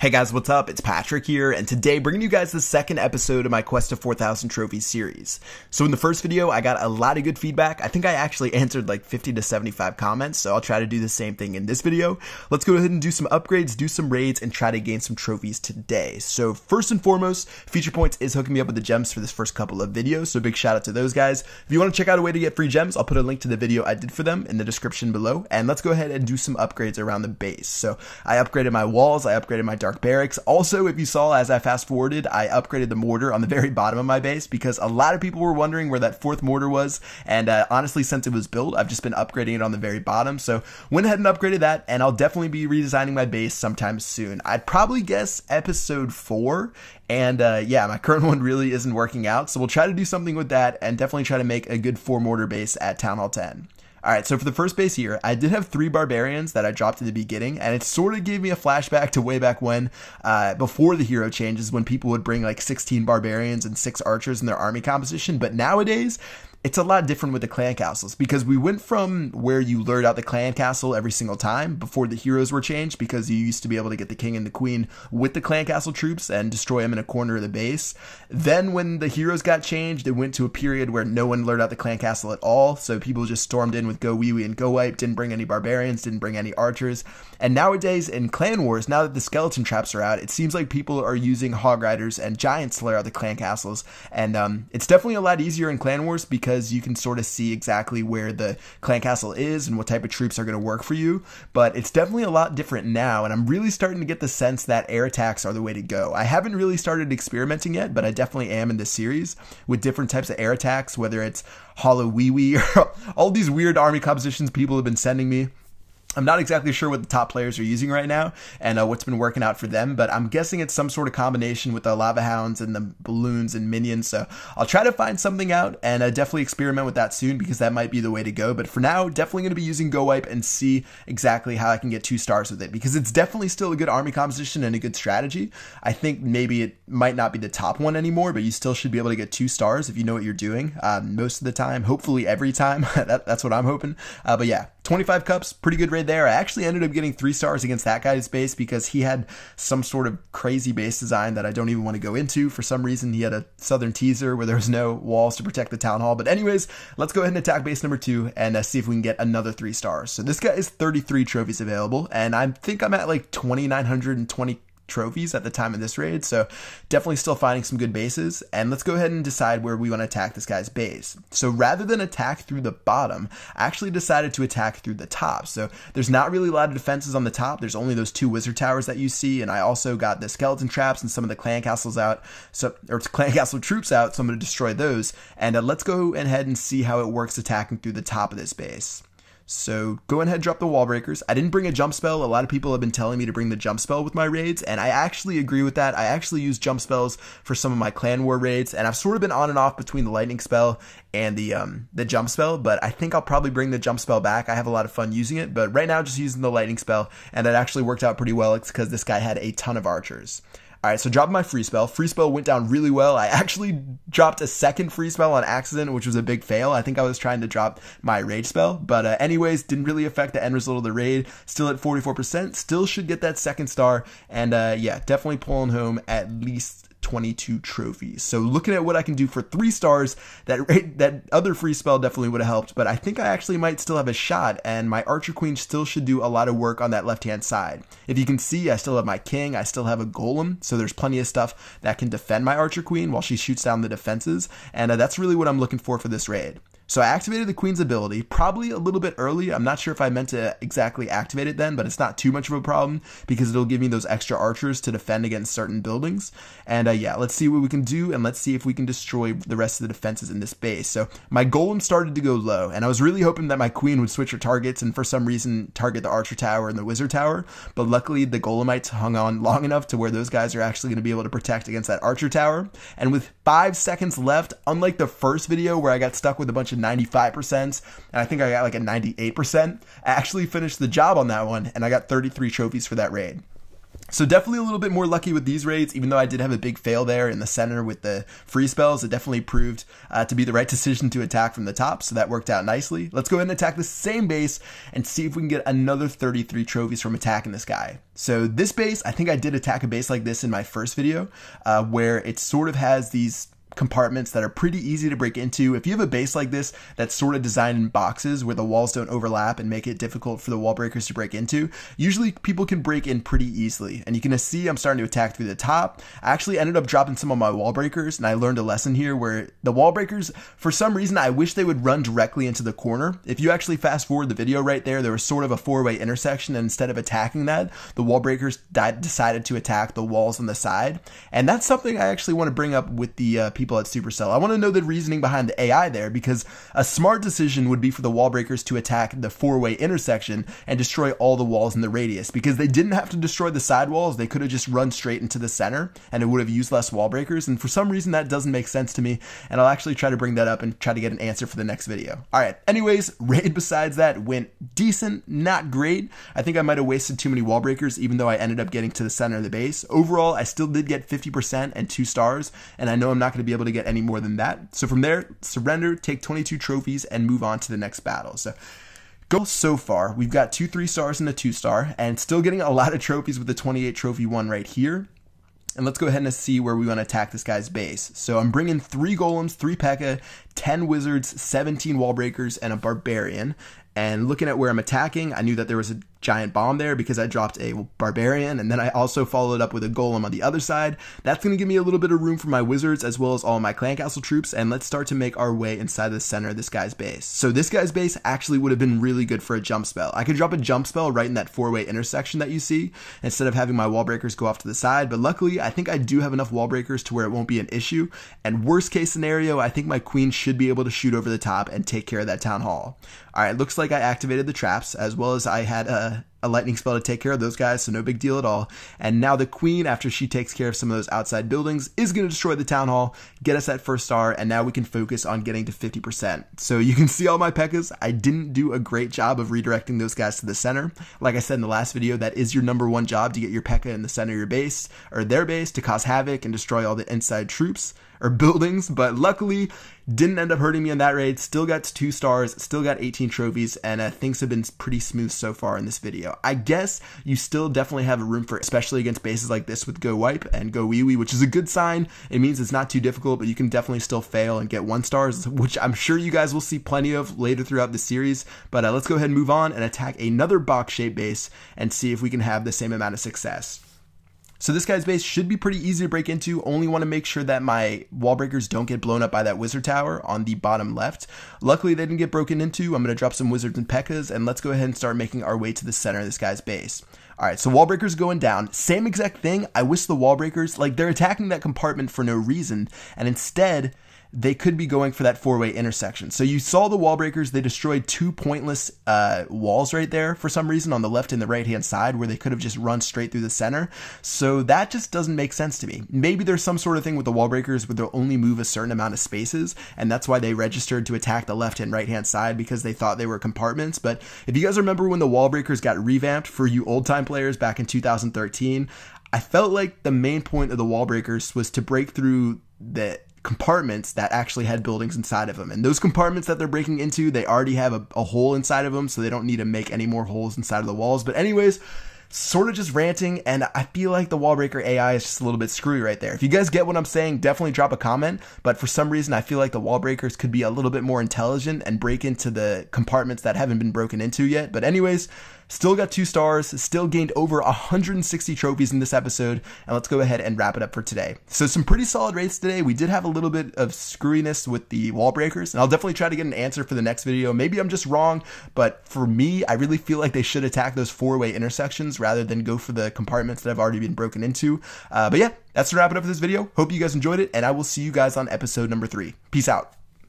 Hey guys, what's up? It's Patrick here, and today bringing you guys the second episode of my Quest to 4,000 Trophies series. So in the first video, I got a lot of good feedback. I think I actually answered like 50 to 75 comments, so I'll try to do the same thing in this video. Let's go ahead and do some upgrades, do some raids, and try to gain some trophies today. So first and foremost, Feature Points is hooking me up with the gems for this first couple of videos, so big shout out to those guys. If you want to check out a way to get free gems, I'll put a link to the video I did for them in the description below, and let's go ahead and do some upgrades around the base. So I upgraded my walls, I upgraded my dark barracks. Also, if you saw as I fast forwarded, I upgraded the mortar on the very bottom of my base because a lot of people were wondering where that fourth mortar was, and honestly, since it was built, I've just been upgrading it on the very bottom, so went ahead and upgraded that, and I'll definitely be redesigning my base sometime soon. I'd probably guess episode 4, and yeah, my current one really isn't working out, so we'll try to do something with that, and definitely try to make a good 4 mortar base at Town Hall 10. Alright, so for the first base here, I did have 3 Barbarians that I dropped at the beginning, and it sort of gave me a flashback to way back when, before the hero changes, when people would bring like 16 Barbarians and 6 Archers in their army composition, but nowadays, it's a lot different with the clan castles because we went from where you lured out the clan castle every single time before the heroes were changed, because you used to be able to get the king and the queen with the clan castle troops and destroy them in a corner of the base. Then when the heroes got changed, it went to a period where no one lured out the clan castle at all, so people just stormed in with go wee wee and go wipe, didn't bring any barbarians, didn't bring any archers. And nowadays in clan wars, now that the skeleton traps are out, it seems like people are using hog riders and giants to lure out the clan castles, and it's definitely a lot easier in clan wars because you can sort of see exactly where the clan castle is and what type of troops are going to work for you, but it's definitely a lot different now, and I'm really starting to get the sense that air attacks are the way to go. I haven't really started experimenting yet, but I definitely am in this series with different types of air attacks, whether it's hollow wee wee or all these weird army compositions people have been sending me. I'm not exactly sure what the top players are using right now and what's been working out for them, but I'm guessing it's some sort of combination with the lava hounds and the balloons and minions, so I'll try to find something out and definitely experiment with that soon because that might be the way to go. But for now, definitely going to be using Go Wipe and see exactly how I can get 2 stars with it because it's definitely still a good army composition and a good strategy. I think maybe it might not be the top one anymore, but you still should be able to get 2 stars if you know what you're doing most of the time, hopefully every time. That's what I'm hoping. But yeah, 25 cups, pretty good raid there. I actually ended up getting 3 stars against that guy's base because he had some sort of crazy base design that I don't even want to go into. For some reason, he had a southern teaser where there was no walls to protect the town hall. But anyways, let's go ahead and attack base number 2 and see if we can get another 3 stars. So this guy is 33 trophies available, and I think I'm at like 2,920 trophies at the time of this raid, so definitely still finding some good bases. And let's go ahead and decide where we want to attack this guy's base. So rather than attack through the bottom, I actually decided to attack through the top. So there's not really a lot of defenses on the top. There's only those 2 wizard towers that you see, and I also got the skeleton traps and some of the clan castles out, or clan castle troops out, so I'm going to destroy those. And let's go ahead and see how it works attacking through the top of this base. So go ahead and drop the wall breakers. I didn't bring a jump spell. A lot of people have been telling me to bring the jump spell with my raids, and I actually agree with that. I actually use jump spells for some of my clan war raids, and I've sort of been on and off between the lightning spell and the jump spell, but I think I'll probably bring the jump spell back. I have a lot of fun using it, but right now just using the lightning spell, and it actually worked out pretty well. It's because this guy had a ton of archers. Alright, so dropping my free spell. Free spell went down really well. I actually dropped a second free spell on accident, which was a big fail. I think I was trying to drop my rage spell, but anyways, didn't really affect the end result of the raid. Still at 44%, still should get that 2nd star, and yeah, definitely pulling home at least 22 trophies. So looking at what I can do for 3 stars, that other free spell definitely would have helped, but I think I actually might still have a shot, and my Archer Queen still should do a lot of work on that left-hand side. If you can see, I still have my king, I still have a golem, so there's plenty of stuff that can defend my Archer Queen while she shoots down the defenses, and that's really what I'm looking for this raid. So I activated the Queen's ability, probably a little bit early. I'm not sure if I meant to exactly activate it then, but it's not too much of a problem because it'll give me those extra archers to defend against certain buildings. And yeah, let's see what we can do, and let's see if we can destroy the rest of the defenses in this base. So my golem started to go low, and I was really hoping that my queen would switch her targets and for some reason target the archer tower and the wizard tower, but luckily the golemites hung on long enough to where those guys are actually going to be able to protect against that archer tower. And with 5 seconds left, unlike the first video where I got stuck with a bunch of 95%, and I think I got like a 98%, I actually finished the job on that one, and I got 33 trophies for that raid. So definitely a little bit more lucky with these raids, even though I did have a big fail there in the center with the free spells. It definitely proved to be the right decision to attack from the top, so that worked out nicely. Let's go ahead and attack the same base and see if we can get another 33 trophies from attacking this guy. So this base, I think I did attack a base like this in my first video, where it sort of has these compartments that are pretty easy to break into. If you have a base like this that's sort of designed in boxes where the walls don't overlap and make it difficult for the wall breakers to break into, usually people can break in pretty easily. And you can see I'm starting to attack through the top. I actually ended up dropping some of my wall breakers, and I learned a lesson here where the wall breakers, for some reason, I wish they would run directly into the corner. If you actually fast forward the video right there was sort of a four-way intersection, and instead of attacking that, the wall breakers decided to attack the walls on the side. And that's something I actually want to bring up with the people at Supercell. I want to know the reasoning behind the AI there, because a smart decision would be for the wall breakers to attack the four-way intersection and destroy all the walls in the radius, because they didn't have to destroy the side walls. They could have just run straight into the center and it would have used less wall breakers. And for some reason that doesn't make sense to me, and I'll actually try to bring that up and try to get an answer for the next video. All right, anyways, raid besides that went decent, not great. I think I might have wasted too many wall breakers, even though I ended up getting to the center of the base. Overall, I still did get 50% and 2 stars, and I know I'm not going to be able to get any more than that. So from there, surrender, take 22 trophies, and move on to the next battle. So far, we've got 2 3 stars and a 2 star, and still getting a lot of trophies with the 28 trophy one right here. And let's go ahead and see where we want to attack this guy's base. So I'm bringing 3 golems, 3 P.E.K.K.A, 10 wizards, 17 wall breakers, and a barbarian. And looking at where I'm attacking, I knew that there was a giant bomb there because I dropped a barbarian, and then I also followed up with a golem on the other side. That's going to give me a little bit of room for my wizards as well as all my clan castle troops, and let's start to make our way inside the center of this guy's base. So this guy's base actually would have been really good for a jump spell. I could drop a jump spell right in that 4-way intersection that you see instead of having my wall breakers go off to the side, but luckily I think I do have enough wall breakers to where it won't be an issue, and worst case scenario, I think my queen should be able to shoot over the top and take care of that town hall. Alright, looks like I activated the traps, as well as I had a lightning spell to take care of those guys, so no big deal at all. And now the queen, after she takes care of some of those outside buildings, is going to destroy the town hall, get us that first star, and now we can focus on getting to 50%. So you can see all my P.E.K.K.As. I didn't do a great job of redirecting those guys to the center. Like I said in the last video, that is your #1 job, to get your P.E.K.K.A in the center of your base, or their base, to cause havoc and destroy all the inside troops or buildings, but luckily didn't end up hurting me in that raid. Still got 2 stars, still got 18 trophies, and things have been pretty smooth so far in this video. I guess you still definitely have a room for, especially against bases like this with Go Wipe and Go Wee Wee, which is a good sign. It means it's not too difficult, but you can definitely still fail and get 1 stars, which I'm sure you guys will see plenty of later throughout the series. But let's go ahead and move on and attack another box-shaped base and see if we can have the same amount of success. So this guy's base should be pretty easy to break into. Only want to make sure that my wall breakers don't get blown up by that wizard tower on the bottom left. Luckily, they didn't get broken into. I'm going to drop some wizards and P.E.K.K.As, and let's go ahead and start making our way to the center of this guy's base. Alright, so wall breakers going down. Same exact thing. I wish the wall breakers, like, they're attacking that compartment for no reason, and instead they could be going for that 4-way intersection. So you saw the wall breakers, they destroyed 2 pointless walls right there for some reason on the left and the right hand side, where they could have just run straight through the center. So that just doesn't make sense to me. Maybe there's some sort of thing with the wall breakers where they'll only move a certain amount of spaces, and that's why they registered to attack the left and right hand side, because they thought they were compartments. But if you guys remember when the wall breakers got revamped for you old time players back in 2013, I felt like the main point of the wall breakers was to break through the compartments that actually had buildings inside of them, and those compartments that they're breaking into, they already have a hole inside of them, so they don't need to make any more holes inside of the walls. But anyways, sort of just ranting, and I feel like the wall breaker AI is just a little bit screwy right there. If you guys get what I'm saying, definitely drop a comment, but for some reason I feel like the wall breakers could be a little bit more intelligent and break into the compartments that haven't been broken into yet. But anyways, still got 2 stars, still gained over 160 trophies in this episode, and let's go ahead and wrap it up for today. So some pretty solid raids today. We did have a little bit of screwiness with the wall breakers, and I'll definitely try to get an answer for the next video. Maybe I'm just wrong, but for me, I really feel like they should attack those 4-way intersections rather than go for the compartments that have already been broken into. But yeah, that's to wrap it up for this video. Hope you guys enjoyed it, and I will see you guys on episode number 3. Peace out.